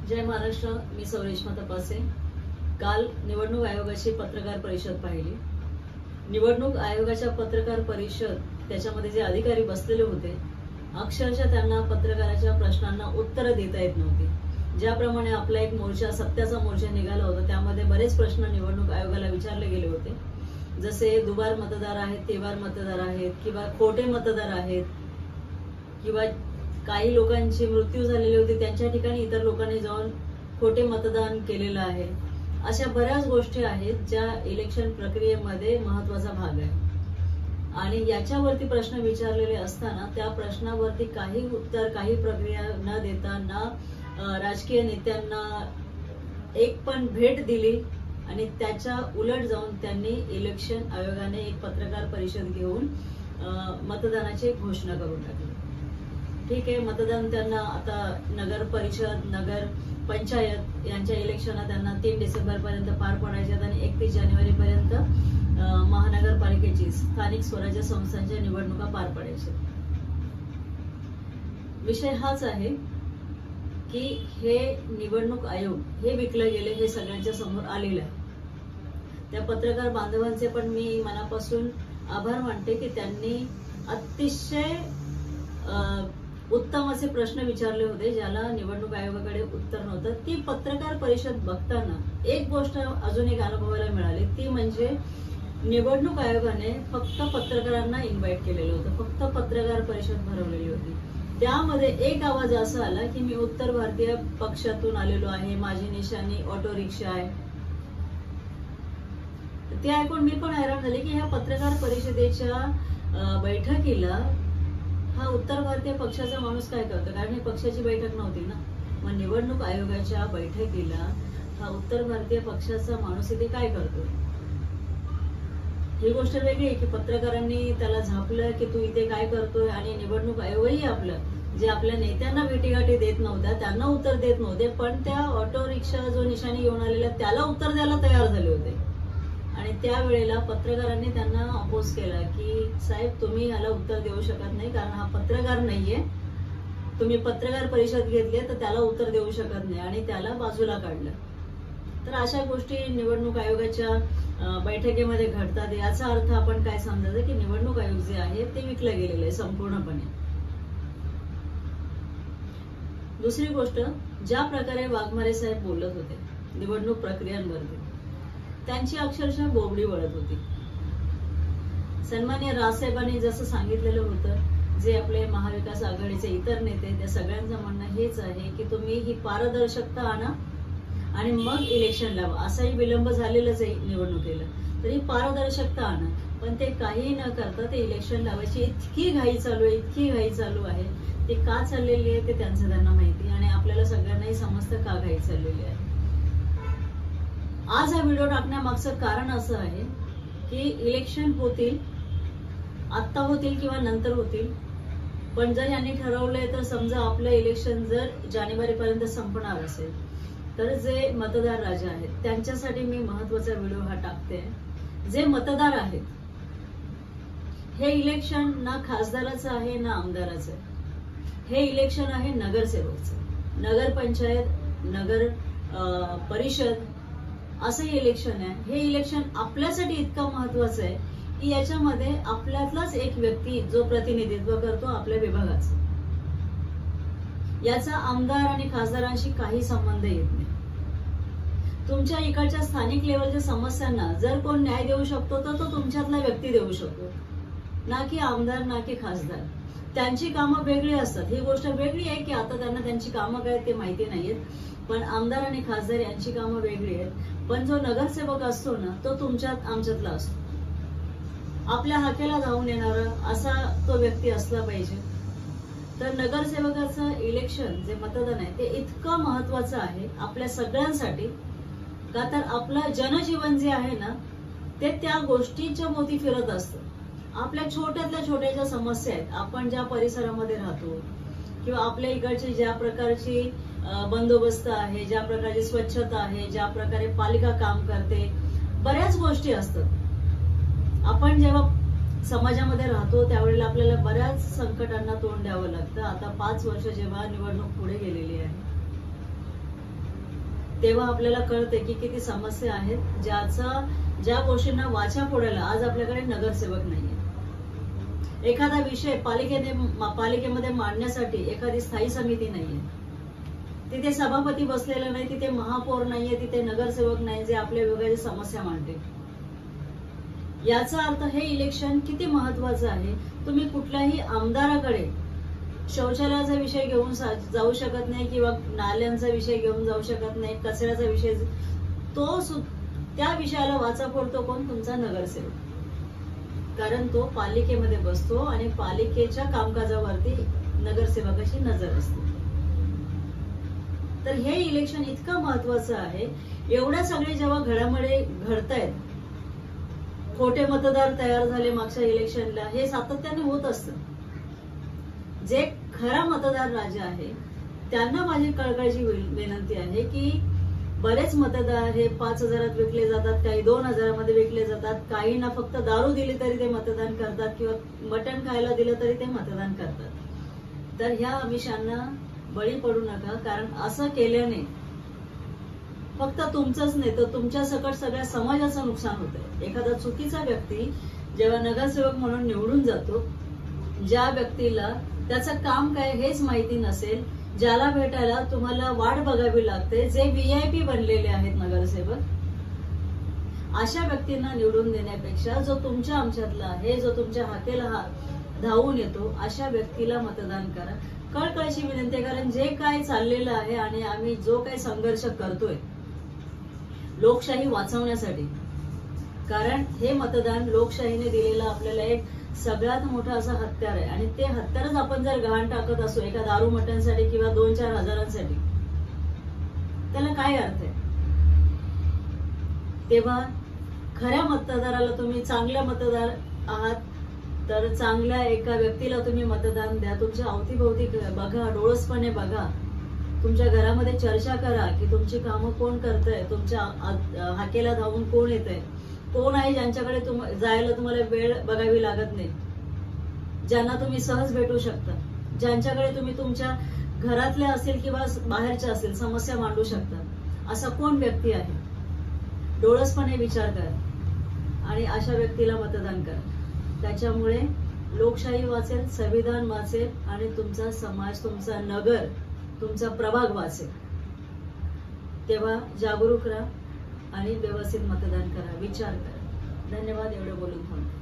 जय महाराष्ट्र. मी सौरेश्मा तपासे. काल निवडणूक आयोगाची पत्रकार परिषद पाहिली. निवडणूक आयोगाच्या पत्रकार परिषद त्याच्यामध्ये जे अधिकारी बसलेले होते, अक्षरशः त्यांना पत्रकाराच्या प्रश्नांना उत्तर देता येत नव्हती. ज्याप्रमाणे आपला एक मोर्चा, सत्याचा मोर्चा निघाला होता, त्यामध्ये बरेच प्रश्न निवडणूक आयोगाला विचारले गेले होते. जसे दुबार मतदार आहेत, तेवार मतदार आहेत, किंवा खोटे मतदार आहेत, किंवा काही लोकांची मृत्यू झालेली होती, त्यांच्या ठिकाणी इतर लोकांनी जाऊन खोटे मतदान केलेलं आहे. अशा बऱ्याच गोष्टी आहेत ज्या इलेक्शन प्रक्रियेमध्ये महत्वाचा भाग आहे. आणि याच्यावरती प्रश्न विचारलेले असताना त्या प्रश्नावरती काही उत्तर, काही प्रक्रिया न देता, ना राजकीय नेत्यांना एक पण भेट दिली, आणि त्याच्या उलट जाऊन त्यांनी इलेक्शन आयोगाने एक पत्रकार परिषद घेऊन मतदानाची घोषणा करून टाकली. ठीक आहे, मतदान त्यांना आता नगर परिषद, नगर पंचायत यांच्या इलेक्शन त्यांना 3 डिसेंबर पर्यंत पार पडायचे आणि 31 जानेवारी पर्यंत महानगरपालिकेची, स्थानिक स्वराज्य संस्थांच्या निवडणुका पार पडायच्या. विषय हाच आहे की हे निवडणूक आयोग हे विकलं गेले, हे सगळ्यांच्या समोर आलेलं आहे. त्या पत्रकार बांधवांचे पण मी मनापासून आभार मानते की त्यांनी अतिशय उत्तम असे प्रश्न विचारले होते ज्याला निवडणूक आयोगाकडे उत्तर नव्हतं. ती पत्रकार परिषद बघताना एक गोष्ट अजून एक अनुभवायला मिळाली, ती म्हणजे निवडणूक आयोगाने फक्त पत्रकारांना इन्व्हाइट केलेलं होतं, फक्त पत्रकार परिषद भरवलेली होती. त्यामध्ये एक आवाज असा आला की मी उत्तर भारतीय पक्षातून आलेलो आहे, माझी निशाणी ऑटो रिक्षा आहे. ते ऐकून मी पण हैराण झाले की ह्या पत्रकार परिषदेच्या बैठकीला हा उत्तर भारतीय पक्षाचा माणूस काय करतो, कारण ही पक्षाची बैठक नव्हती ना. मग निवडणूक आयोगाच्या बैठकीला हा उत्तर भारतीय पक्षाचा माणूस इथे काय करतो? ही गोष्ट वेगळी आहे की पत्रकारांनी त्याला झापलं की तू इथे काय करतोय, आणि निवडणूक आयोगही आपलं जे आपल्या नेत्यांना भेटीगाठी देत नव्हत्या त्यांना उत्तर देत नव्हते, पण त्या ऑटो रिक्षा जो निशाणी घेऊन आलेला त्याला उत्तर द्यायला तयार झाले होते. आणि त्यावेळेला पत्रकारांनी त्यांना अपोज केला की साहेब तुम्ही ह्याला उत्तर देऊ शकत नाही, कारण हा पत्रकार नाहीये, तुम्ही पत्रकार परिषद घेतली तर त्याला उत्तर देऊ शकत नाही, आणि त्याला बाजूला काढलं. तर अशा गोष्टी निवडणूक आयोगाच्या बैठकीमध्ये घडतात. याचा अर्थ आपण काय समजायचं की निवडणूक आयोग जे आहे ते विकलं गेलेलं आहे संपूर्णपणे. दुसरी गोष्ट, ज्या प्रकारे वाघमारे साहेब बोलत होते निवडणूक प्रक्रियांवरती, त्यांची अक्षरशः बोबडी वळत होती. सन्माननीय राजसाहेबांनी जसं सांगितलेलं होतं, जे आपले महाविकास आघाडीचे इतर नेते, त्या सगळ्यांचं म्हणणं हेच आहे की तुम्ही ही पारदर्शकता आणा आणि मग इलेक्शन लावा. असाही विलंब झालेलाच आहे निवडणुकीला, तरी पारदर्शकता आणा. पण ते काही न करता ते इलेक्शन लावायची इतकी घाई चालू आहे, इतकी घाई चालू आहे. ते का चाललेली आहे ते त्यांना माहिती, आणि आपल्याला सगळ्यांनाही समजतं का घाई चाललेली आहे. आज हा व्हिडिओ टाकण्यामागचं कारण असं आहे की इलेक्शन होतील, आत्ता होतील किंवा नंतर होतील, पण जर यांनी ठरवलंय तर समजा आपलं इलेक्शन जर जानेवारी पर्यंत संपणार असेल तर जे मतदार राजा आहेत त्यांच्यासाठी मी महत्वाचा व्हिडिओ हा टाकते. जे मतदार आहेत, हे इलेक्शन ना खासदाराचं आहे ना आमदाराचं आहे, हे इलेक्शन आहे नगरसेवकचं. नगरपंचायत, नगर परिषद असं इलेक्शन आहे. हे इलेक्शन आपल्यासाठी इतकं महत्वाचं आहे की याच्यामध्ये आपल्यातलाच एक व्यक्ती जो प्रतिनिधित्व करतो आपल्या विभागाचं, याचा आमदार आणि खासदारांशी काही संबंध येत नाही. तुमच्या इकडच्या स्थानिक लेवलच्या समस्यांना जर कोण न्याय देऊ शकतो तर तो तुमच्यातला व्यक्ती देऊ शकतो, ना की आमदार, ना की खासदार. त्यांची कामं वेगळी असतात. ही गोष्ट वेगळी आहे की आता त्यांना त्यांची कामं काय ते माहिती नाहीयेत, पण आमदार आणि खासदार यांची कामं वेगळी आहेत. पण जो नगरसेवक असतो ना, तो तुमच्यात आमच्यातला असतो, आपल्या हाकेला धावून येणारा असा तो व्यक्ती असला पाहिजे. तर नगरसेवकाचं इलेक्शन, जे मतदान आहे, ते इतकं महत्वाचं आहे आपल्या सगळ्यांसाठी, का तर आपलं जनजीवन जे आहे ना ते त्या गोष्टीच्या भोवती फिरत असतं. आपल्या छोट्यातल्या छोट्या ज्या समस्या आहेत, आपण ज्या परिसरामध्ये राहतो, किंवा आपल्या इकडची ज्या प्रकारची बंदोबस्त आहे, ज्या प्रकारची स्वच्छता आहे, ज्या प्रकारे पालिका काम करते, बऱ्याच गोष्टी असतात. आपण जेव्हा समाजामध्ये राहतो त्यावेळेला आपल्याला बऱ्याच संकटांना तोंड द्यावं लागतं. आता 5 वर्ष जेव्हा निवडणूक पुढे गेलेली आहे, तेव्हा आपल्याला कळते की किती समस्या आहेत, ज्या गोष्टींना वाचा फोडायला आज आपल्याकडे नगरसेवक नाहीये. एखादा विषय पालिकेमध्ये मांडण्यासाठी एखादी स्थायी समिती नाहीये, तिथे सभापती बसलेला नाही, तिथे महापौर नाहीये, तिथे नगरसेवक नाही जे आपल्या विभागाची समस्या मांडते. याचा अर्थ हे इलेक्शन किती महत्वाचं आहे. तुम्ही कुठल्याही आमदाराकडे शौचालयाचा विषय घेऊन जाऊ शकत नाही किंवा नाल्यांचा विषय घेऊन जाऊ शकत नाही, कचऱ्याचा विषय, त्या विषयाला वाचा फोडतो कोण? तुमचा नगरसेवक. कारण तो पालिकेमध्ये बसतो आणि पालिकेच्या कामकाजावरती नगरसेवकाची नजर असते. तर हे इलेक्शन इतकं महत्वाचं आहे. एवढ्या सगळे जेव्हा घडामोडी घडतायत, खोटे मतदार तयार झाले मागच्या इलेक्शनला, हे सातत्याने होत असतं. जे खरा मतदार राजा आहे त्यांना माझी कळकळीची विनंती आहे की बरेच मतदार हे 5,000 विकले जातात, काही 2,000 विकले जातात, काहींना फक्त दारू दिली तरी ते मतदान करतात किंवा मटण खायला दिलं तरी ते मतदान करतात. तर ह्या आमिषांना बळी पडू नका, कारण असं केल्याने फक्त तुमचंच नाही तर तुमच्या सकट सगळ्या समाजाचं नुकसान होतंय. एखादा चुकीचा व्यक्ती जेव्हा नगरसेवक म्हणून निवडून जातो, ज्या व्यक्तीला त्याचं काम काय हेच माहिती नसेल, ज्याला भेटायला तुम्हाला वाट बघावी लागते, जे VIP बनलेले आहेत नगरसेवक, अशा व्यक्तींना निवडून देण्यापेक्षा जो तुमच्या आमच्यातला आहे, जो तुमच्या हाकेला धावून येतो, अशा व्यक्तीला मतदान करा. कळकळीची विनंती आहे, कारण जे काय चाललेलं आहे आणि आम्ही जो काही संघर्ष करतोय लोकशाही वाचवण्यासाठी, कारण हे मतदान लोकशाहीने दिलेलं आपल्याला एक सगळ्यात मोठं असं हत्यार आहे. आणि ते हत्यारच आपण जर गहाण टाकत असो एका दारू मटणसाठी किंवा 2-4 हजारांसाठी, त्याला काय अर्थ आहे? तेव्हा खऱ्या मतदाराला, तुम्ही चांगल्या मतदार आहात तर चांगल्या एका व्यक्तीला तुम्ही मतदान द्या. तुमच्या अवतीभोवती बघा, डोळसपणे बघा, तुमच्या घरामध्ये चर्चा करा की तुमची कामं कोण करतंय, तुमच्या हाकेला धावून कोण येतंय, कोण आहे ज्यांच्याकडे जायला तुम्हाला वेळ बघावी लागत नाही, ज्यांना तुम्ही सहज भेटू शकता, ज्यांच्याकडे तुम्ही तुमच्या घरातल्या असेल किंवा बाहेरच्या असेल समस्या मांडू शकता. असा कोण व्यक्ती आहे? डोळसपणे विचार करा आणि अशा व्यक्तीला मतदान करा. त्याच्यामुळे लोकशाही वाचेल, संविधान वाचेल आणि तुमचा समाज, तुमचा नगर, तुमचा प्रभाग वाचेल. तेव्हा जागरूक राहा आणि व्यवस्थित मतदान करा, विचार करा. धन्यवाद. एवढं बोलून थांबतो.